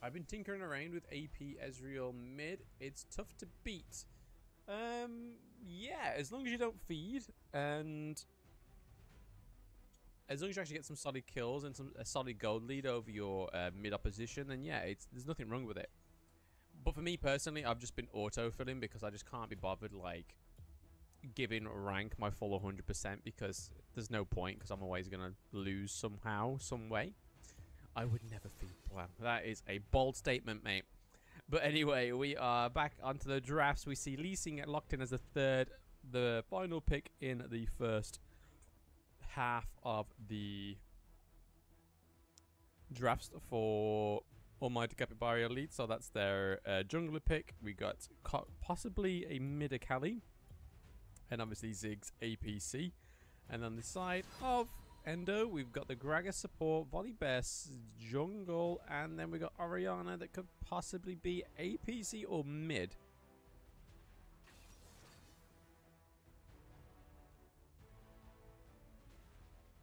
I've been tinkering around with AP Ezreal mid. It's tough to beat. Yeah, as long as you don't feed and as long as you actually get some solid kills and a solid gold lead over your mid opposition, then yeah, there's nothing wrong with it. But for me personally, I've just been auto-filling because I just can't be bothered like giving rank my full 100% because there's no point because I'm always gonna lose somehow, some way. I would never feed plan. That is a bold statement, mate. But anyway, we are back onto the drafts. We see Lee Sin get locked in as the final pick in the first half of the drafts for Almighty Capybara Elite. So that's their jungler pick. We got possibly a mid Akali. And obviously Ziggs APC. And on the side of ENDO, we've got the Gragas support, Volibear jungle, and then we got Orianna that could possibly be APC or mid.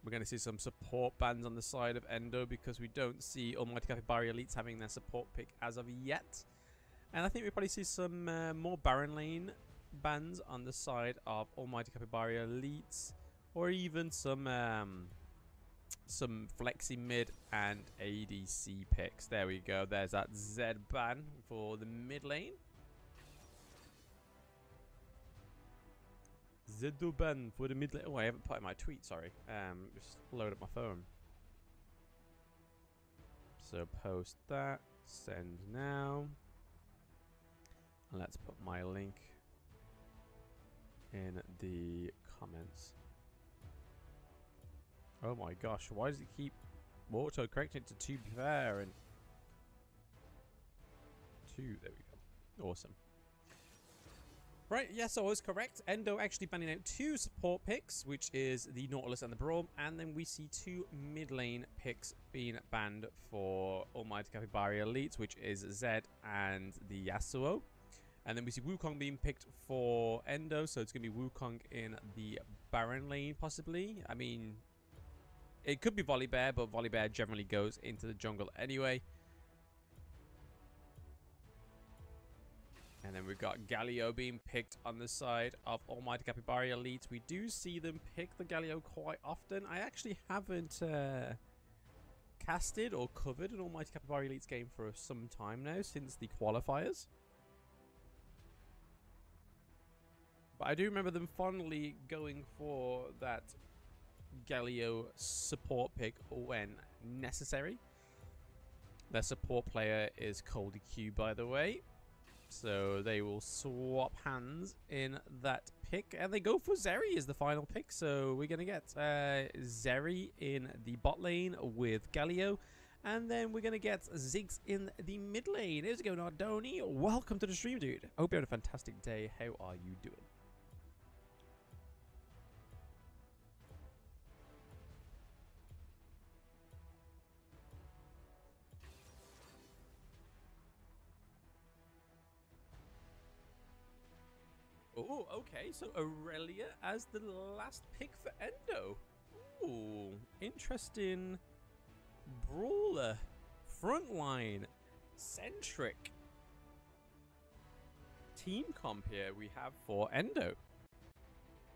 We're going to see some support bans on the side of ENDO because we don't see Almighty Capybara Elites having their support pick as of yet. And I think we probably see some more Baron Lane bans on the side of Almighty Capybara Elites, or even some flexi mid and ADC picks. There we go. There's that Z ban for the mid lane. Z ban for the mid lane. Oh, I haven't put in my tweet. Sorry. Just load up my phone. So post that. Send now. And let's put my link in the comments. Oh my gosh, why does it keep auto-correcting to be fair and 2, there we go. Awesome. Right, yes, I was correct. ENDO actually banning out 2 support picks, which is the Nautilus and the Braum, and then we see 2 mid lane picks being banned for Almighty Capybara Elites, which is Zed and the Yasuo. And then we see Wukong being picked for ENDO, so it's going to be Wukong in the Baron lane, possibly. I mean, it could be Volibear, but Volibear generally goes into the jungle anyway. And then we've got Galio being picked on the side of Almighty Capybara Elite. We do see them pick the Galio quite often. I actually haven't casted or covered an Almighty Capybara Elite's game for some time now, since the qualifiers. But I do remember them fondly going for that Galio support pick when necessary. Their support player is Cold Q, by the way. So they will swap hands in that pick. And they go for Zeri as the final pick. So we're going to get Zeri in the bot lane with Galio. And then we're going to get Ziggs in the mid lane. How's it going on, Donny? Welcome to the stream, dude. Hope you're having a fantastic day. How are you doing? Oh, okay. So Aurelia as the last pick for ENDO. Ooh, interesting brawler, frontline, centric team comp here we have for ENDO.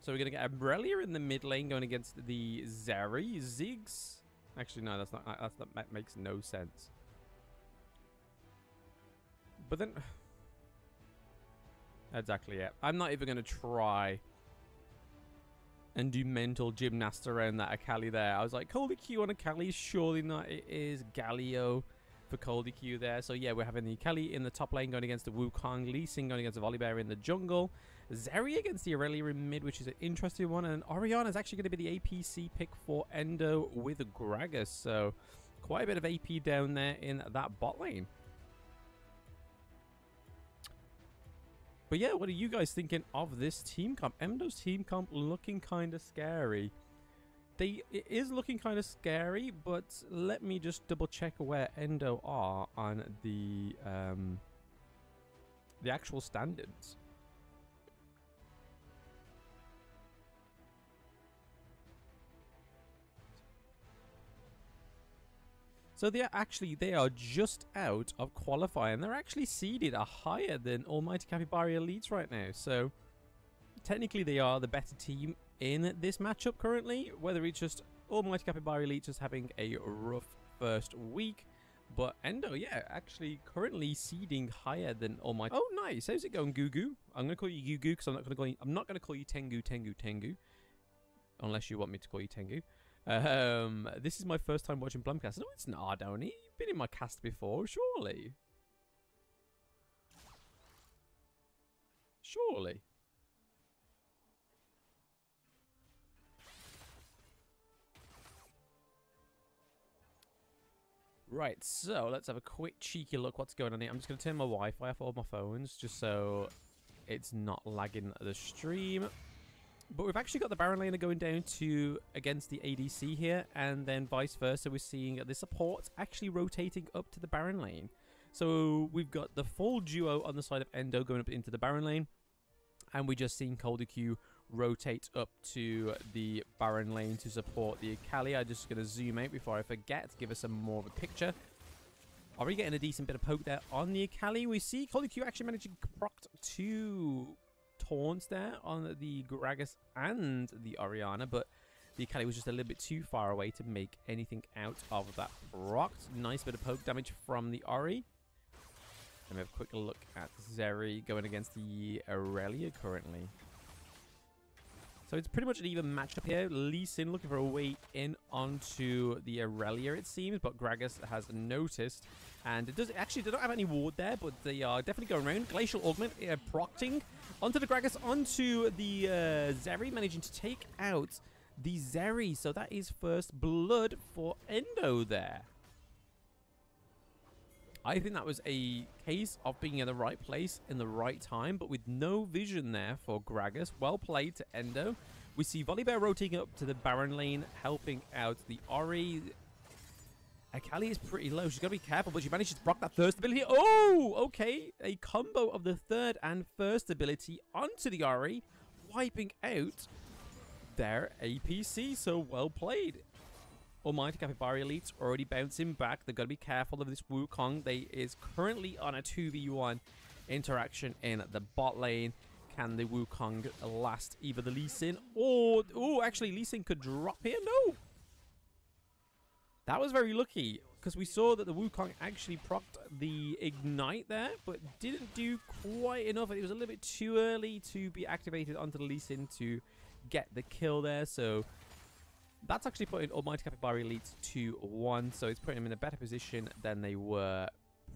So we're gonna get Aurelia in the mid lane going against the Zeri. Ziggs. Actually, no, that's not. That makes no sense. But then. Exactly, yeah. I'm not even going to try and do mental gymnastics around that Akali there. I was like, Cold Q on Akali, surely not. It is Galio for Cold Q there. So yeah, we're having the Akali in the top lane going against the Wukong, Lee Sin going against the Volibear in the jungle, Zeri against the Aurelia in mid, which is an interesting one, and Orianna is actually going to be the APC pick for ENDO with Gragas. So quite a bit of AP down there in that bot lane. But yeah, what are you guys thinking of this team comp? ENDO's team comp looking kind of scary. It is looking kind of scary, but let me just double check where ENDO are on the actual standards. So they are just out of qualifying. They're actually seeded higher than Almighty Capybara Elites right now. So technically they are the better team in this matchup currently. Whether it's just Almighty Capybara Elites just having a rough first week. But Endo, yeah, actually currently seeding higher than Almighty. Oh, nice. How's it going, Gugu? I'm gonna call you Gugu because I'm not gonna call you Tengu. Unless you want me to call you Tengu. This is my first time watching Blumcast. No, it's not, Ardoni. You've been in my cast before, surely. Surely. Right, so let's have a quick cheeky look what's going on here. I'm just going to turn my Wi-Fi off all my phones just so it's not lagging the stream. But we've actually got the Baron laner going down to against the ADC here, and then vice versa. We're seeing the support actually rotating up to the Baron lane. So we've got the full duo on the side of Endo going up into the Baron lane, and we just seen Q rotate up to the Baron lane to support the Italia. I'm just going to zoom out before I forget to give us some more of a picture. Are we getting a decent bit of poke there on the Italia? We see Q actually managing to proc 2 taunts there on the Gragas and the Orianna, but the Italia was just a little bit too far away to make anything out of that proc. Nice bit of poke damage from the Ori. Let me have a quick look at Zeri going against the Aurelia currently. So it's pretty much an even matchup here. Lee Sin looking for a way in onto the Aurelia, it seems, but Gragas has noticed. And it does actually, they don't have any ward there, but they are definitely going around. Glacial Augment procting onto the Gragas, onto the Zeri, managing to take out the Zeri. So that is first blood for Endo there. I think that was a case of being in the right place in the right time, but with no vision there for Gragas. Well played to Endo. We see Volibear rotating up to the Baron lane, helping out the Ori. Akali is pretty low. She's got to be careful, but she manages to proc that first ability. Oh, okay. A combo of the third and first ability onto the Ori, wiping out their APC. So well played. Almighty Capybara Elites already bouncing back. They've got to be careful of this Wukong. They is currently on a 2v1 interaction in the bot lane. Can the Wukong last either the Lee Sin or... Oh, actually, Lee Sin could drop here. No! That was very lucky, because we saw that the Wukong actually procced the Ignite there, but didn't do quite enough. It was a little bit too early to be activated onto the Lee Sin to get the kill there, so... That's actually putting Almighty Capybara Elites 2-1, so it's putting them in a better position than they were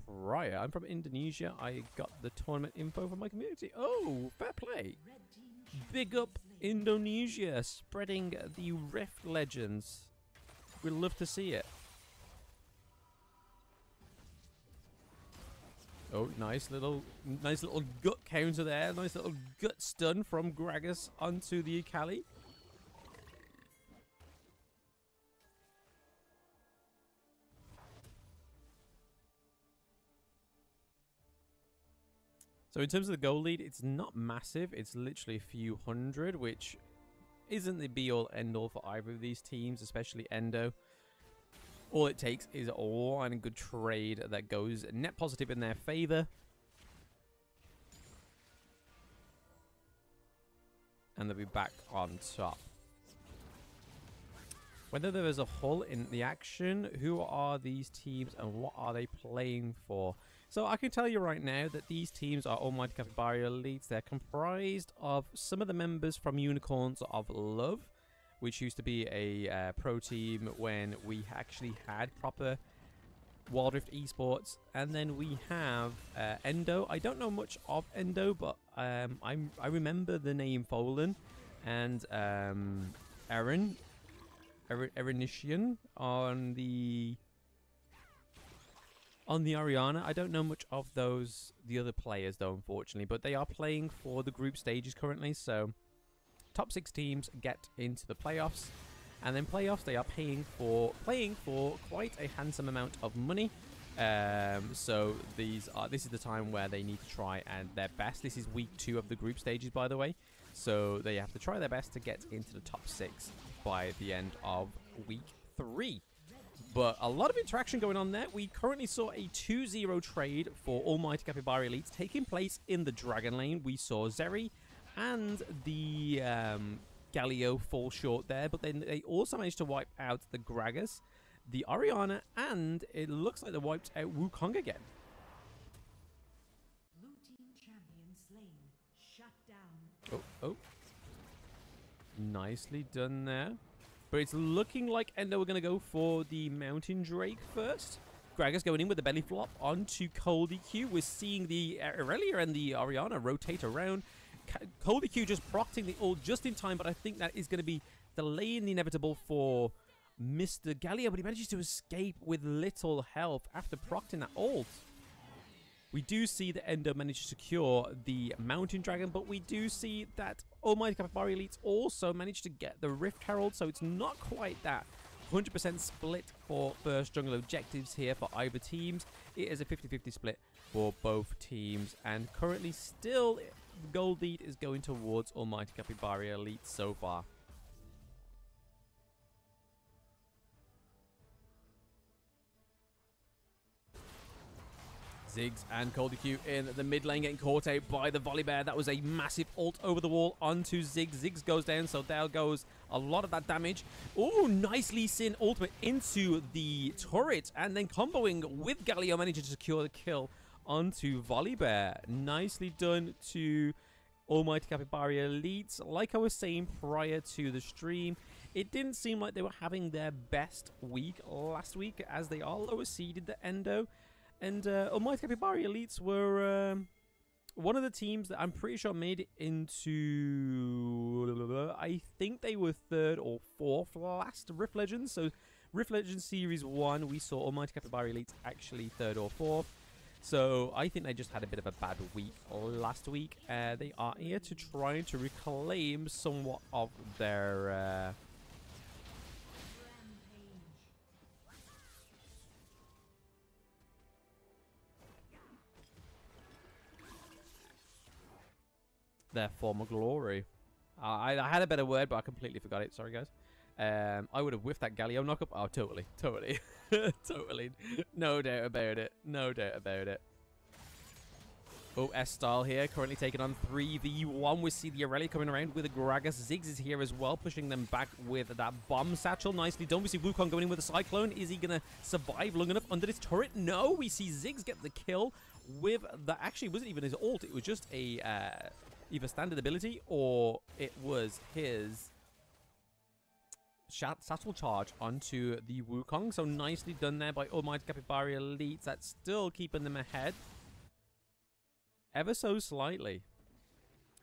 prior. I'm from Indonesia. I got the tournament info from my community. Oh, fair play. Big up Indonesia, spreading the Rift legends. We'd love to see it. Oh, nice little gut counter there. Nice little gut stun from Gragas onto the Akali. So in terms of the goal lead, it's not massive. It's literally a few hundred, which isn't the be-all, end-all for either of these teams, especially Endo. All it takes is one good trade that goes net positive in their favor. And they'll be back on top. Whether there is a hull in the action, who are these teams and what are they playing for? So I can tell you right now that these teams are Almighty Capybara Elites. They're comprised of some of the members from Unicorns of Love, which used to be a pro team when we actually had proper Wild Rift esports. And then we have Endo. I don't know much of Endo, but I remember the name Folan and Erinitian on the Orianna. I don't know much of the other players though, unfortunately, but they are playing for the group stages currently, so top 6 teams get into the playoffs, and then playoffs they are playing for quite a handsome amount of money. So this is the time where they need to try and their best. This is week 2 of the group stages, by the way, so they have to try their best to get into the top 6 by the end of week 3. But a lot of interaction going on there. We currently saw a 2-0 trade for Almighty Capybara Elites taking place in the Dragon Lane. We saw Zeri and the Galio fall short there, but then they also managed to wipe out the Gragas, the Orianna, and it looks like they wiped out Wukong again. Blue team champion slain. Shut down. Oh. Nicely done there. But it's looking like ENDO are going to go for the Mountain Drake first. Gragas going in with the belly flop onto Cold EQ. We're seeing the Aurelia and the Orianna rotate around. Cold EQ just procting the ult just in time, but I think that is going to be delaying the inevitable for Mr. Galio, but he manages to escape with little health after procting that ult. We do see that ENDO managed to secure the Mountain Dragon, but we do see that Almighty Capybara Elites also managed to get the Rift Herald, so it's not quite that 100% split for first jungle objectives here for either teams. It is a 50-50 split for both teams, and currently still the gold lead is going towards Almighty Capybara Elites so far. Ziggs and Cold EQ in the mid lane getting caught out by the Volibear. That was a massive ult over the wall onto Ziggs. Ziggs goes down, so there goes a lot of that damage. Oh, nicely Sin ultimate into the turret, and then comboing with Galio, managing to secure the kill onto Volibear. Nicely done to Almighty Capybara Elites. Like I was saying prior to the stream, it didn't seem like they were having their best week last week, as they are lower seeded the ENDO. And Almighty Capybara Elites were one of the teams that I'm pretty sure made it into... I think they were 3rd or 4th last Rift Legends. So Rift Legends Series 1, we saw Almighty Capybara Elites actually 3rd or 4th. So I think they just had a bit of a bad week last week. They are here to try to reclaim somewhat of their... their former glory. I had a better word, but I completely forgot it. Sorry, guys. I would have whiffed that Galio knockup. Oh, totally. Totally. No doubt about it. No doubt about it. Oh, S-Style here, currently taking on 3v1. We see the Aurelia coming around with a Gragas. Ziggs is here as well, pushing them back with that bomb satchel. Nicely done. We see Wukong going in with a Cyclone. Is he going to survive long enough under this turret? No, we see Ziggs get the kill with the... Actually, it wasn't even his ult. It was just a... either standard ability or it was his satchel charge onto the Wukong. So nicely done there by Almighty Capybara Elites. That's still keeping them ahead ever so slightly.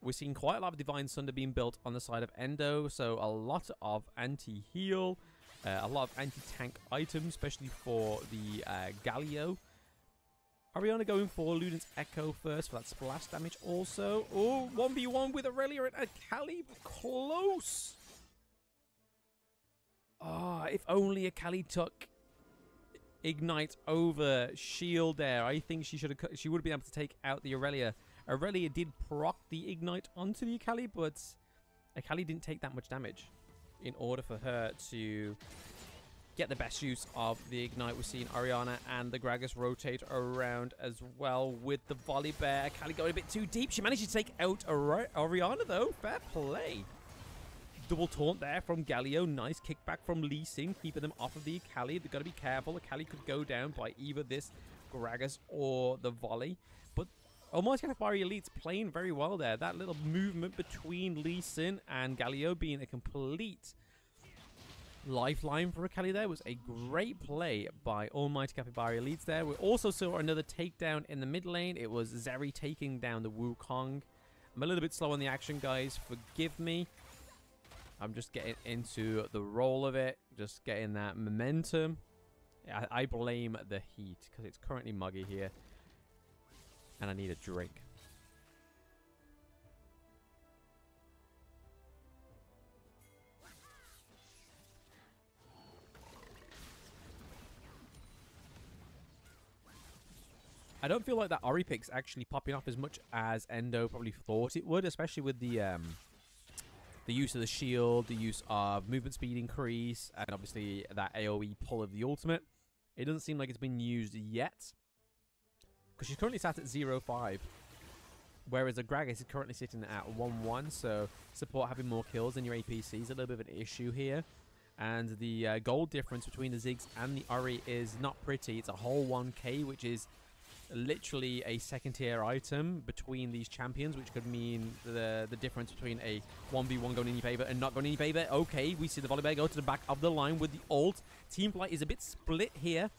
We're seeing quite a lot of Divine Sunder being built on the side of ENDO. So a lot of anti-heal, a lot of anti-tank items, especially for the Galio. Orianna going for Luden's Echo first for that splash damage also. Oh, 1v1 with Aurelia and Akali. Close. Ah, if only Akali took Ignite over Shield there. I think she would have been able to take out the Aurelia. Aurelia did proc the Ignite onto the Akali, but Akali didn't take that much damage in order for her to get the best use of the Ignite. We're seeing Orianna and the Gragas rotate around as well with the Volibear. Akali going a bit too deep. She managed to take out Orianna though. Fair play. Double taunt there from Galio. Nice kickback from Lee Sin, keeping them off of the Akali. They've got to be careful. Akali could go down by either this Gragas or the volley. But Almighty Capybara Elites playing very well there. That little movement between Lee Sin and Galio being a complete lifeline for Akali there was a great play by Almighty Capybara Elites there. We also saw another takedown in the mid lane. It was Zeri taking down the Wukong. I'm a little bit slow on the action, guys. Forgive me. I'm just getting into the roll of it. Just getting that momentum. I blame the heat because it's currently muggy here. And I need a drink. I don't feel like that Ori pick's actually popping off as much as ENDO probably thought it would, especially with the the use of the shield, the use of movement speed increase, and obviously that AoE pull of the ultimate. It doesn't seem like it's been used yet, because she's currently sat at 0-5, whereas the Gragas is currently sitting at 1-1, so support having more kills than your APC is a little bit of an issue here. And the gold difference between the Ziggs and the Ori is not pretty. It's a whole 1k, which is literally a second tier item between these champions, which could mean the difference between a 1v1 going in your favor and not going in your favor. Okay, we see the Volibear go to the back of the line with the ult. Teamfight is a bit split here.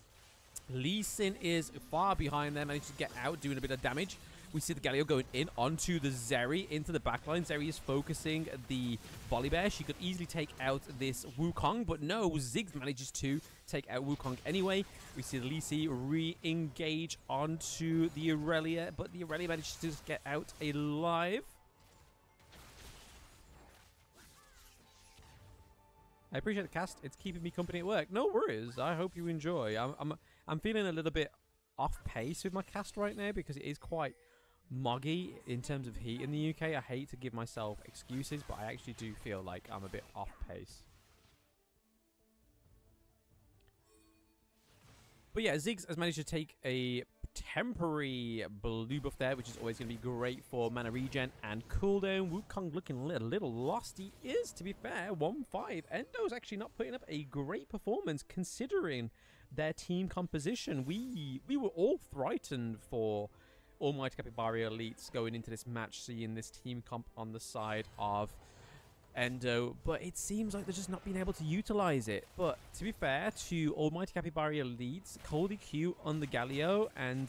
Lee Sin is far behind them, managed to get out, doing a bit of damage. We see the Galio going in onto the Zeri, into the backline. Zeri is focusing the Volibear. She could easily take out this Wukong, but no, Ziggs manages to take out Wukong anyway. We see the Lee Sin re-engage onto the Aurelia, but the Aurelia manages to get out alive. I appreciate the cast. It's keeping me company at work. No worries. I hope you enjoy. I'm feeling a little bit off pace with my cast right now because it is quite moggy in terms of heat in the UK. I hate to give myself excuses, but I actually do feel like I'm a bit off pace. But yeah, Ziggs has managed to take a temporary blue buff there, which is always going to be great for mana regen and cooldown. Wukong looking a little lost. He is, to be fair, 1-5. Endo's actually not putting up a great performance considering their team composition. We were all frightened for Almighty Capybara Elites going into this match, seeing this team comp on the side of Endo, but it seems like they're just not being able to utilize it. But to be fair to Almighty Capybara Elites, Cold Q on the Galio and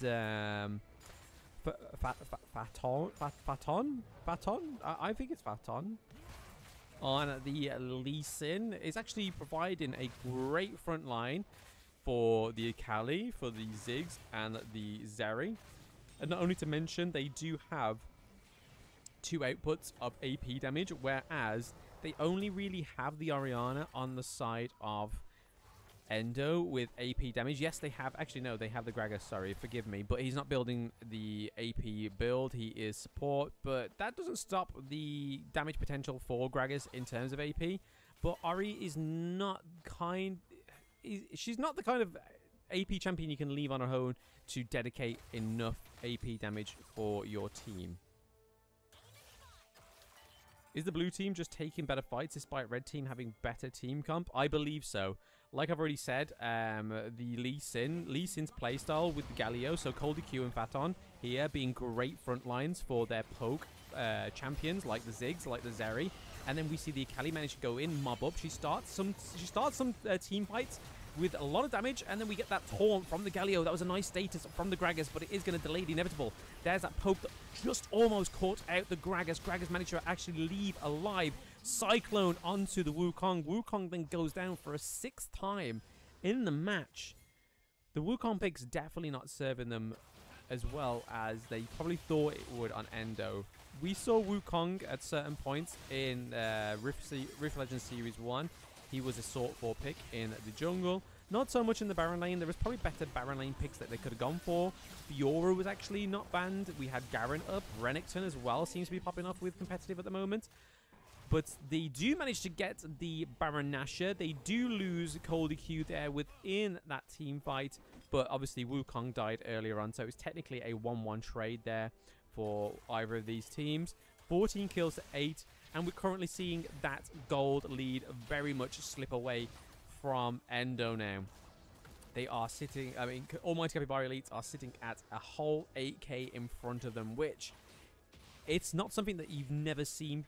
Faton, I think it's Faton, on the Lee Sin is actually providing a great front line for the Akali, for the Ziggs, and the Zeri. And not only to mention, they do have 2 outputs of AP damage, whereas they only really have the Orianna on the side of Endo with AP damage. Yes, they have... Actually, no, they have the Gragas, sorry, forgive me. But he's not building the AP build. He is support. But that doesn't stop the damage potential for Gragas in terms of AP. But Ori is not she's not the kind of AP champion you can leave on her own to dedicate enough AP damage for your team. Is the blue team just taking better fights despite red team having better team comp? I believe so. Like I've already said, the Lee Sin's playstyle with the Galio, so Cold Q and Faton here being great front lines for their poke champions like the Ziggs, like the Zeri. And then we see the Akali manage to go in, mob up. She starts some team fights with a lot of damage, and then we get that taunt from the Galio. That was a nice status from the Gragas, but it is going to delay the inevitable. There's that poke that just almost caught out the Gragas. Gragas managed to actually leave alive. Cyclone onto the Wukong. Wukong then goes down for a 6th time in the match. The Wukong pick's definitely not serving them as well as they probably thought it would on Endo. We saw Wukong at certain points in Rift Legends Series 1. He was a sort 4 pick in the jungle. Not so much in the Baron lane. There was probably better Baron lane picks that they could have gone for. Fiora was actually not banned. We had Garen up. Renekton as well seems to be popping off with competitive at the moment. But they do manage to get the Baron Nashor. They do lose Cold Q there within that team fight. But obviously Wukong died earlier on. So it's technically a 1-1 trade there for either of these teams. 14 kills to 8. And we're currently seeing that gold lead very much slip away from Endo now. They are sitting, I mean, Almighty Capybara Elites are sitting at a whole 8k in front of them, which it's not something that you've never seen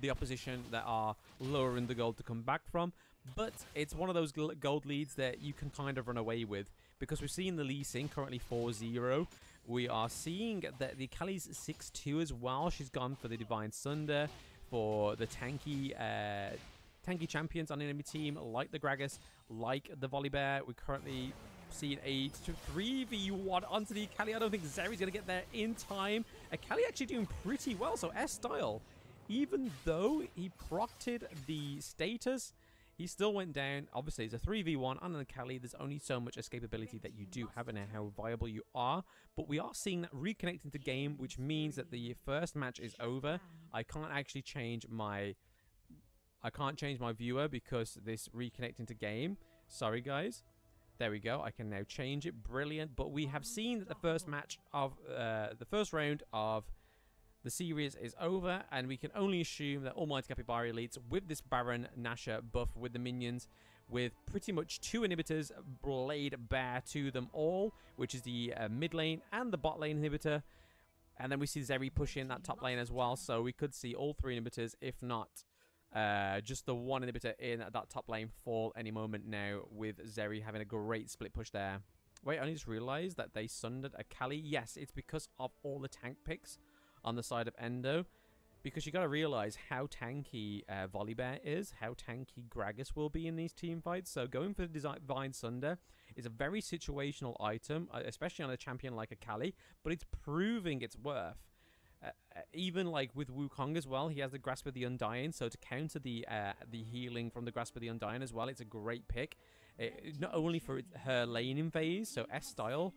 the opposition that are lower in the gold to come back from. But it's one of those gold leads that you can kind of run away with, because we're seeing the Lee Sin currently 4-0. We are seeing that the Akali's 6-2 as well. She's gone for the Divine Sunder. For the tanky champions on the enemy team, like the Gragas, like the Volibear. We're currently seeing a 3v1 onto the Akali. I don't think Zeri's going to get there in time. Akali actually doing pretty well, so S-Style, even though he procted the status, he still went down. Obviously, it's a 3v1 on an Akali. There's only so much escapability that you do have and how viable you are. But we are seeing that reconnect into game, which means that the first match is over. I can't actually change my I can't change my viewer because this reconnecting to game. Sorry, guys. There we go. I can now change it. Brilliant. But we have seen that the first match of the first round of the series is over, and we can only assume that Almighty Capybara Elites, with this Baron Nashor buff with the minions, with pretty much 2 inhibitors laid bare to them all, which is the mid lane and the bot lane inhibitor. And then we see Zeri push in that top lane as well, so we could see all 3 inhibitors, if not just the 1 inhibitor in that top lane fall any moment now, with Zeri having a great split push there. Wait, I just realized that they sundered a Kali. Yes, it's because of all the tank picks on the side of ENDO, because you got to realize how tanky Volibear is, how tanky Gragas will be in these team fights. So going for the Divine Sunder is a very situational item, especially on a champion like a Kali, but it's proving its worth. Even like with Wukong as well, he has the Grasp of the Undying, so to counter the healing from the Grasp of the Undying as well, it's a great pick. Not only for her laning phase, so S-style,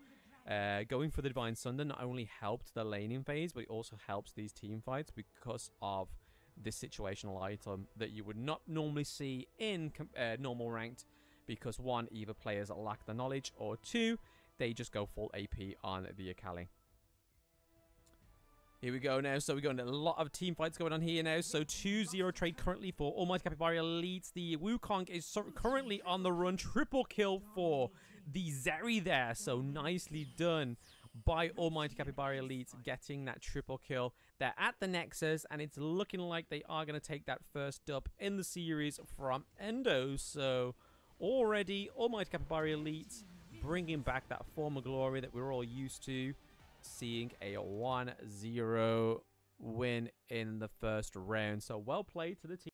going for the Divine Sunder not only helped the laning phase, but it also helps these team fights because of this situational item that you would not normally see in normal ranked, because 1, either players lack the knowledge, or 2, they just go full AP on the Akali. Here we go now. So we're going to a lot of team fights going on here now. So 2-0 trade currently for Almighty Capybara Elites. The Wukong is currently on the run. Triple kill for the Zeri there. So nicely done by Almighty Capybara Elites, getting that triple kill. They're at the Nexus, and it's looking like they are going to take that first dub in the series from ENDO. So already Almighty Capybara Elites bringing back that former glory that we're all used to, seeing a 1-0 win in the first round. So well played to the team.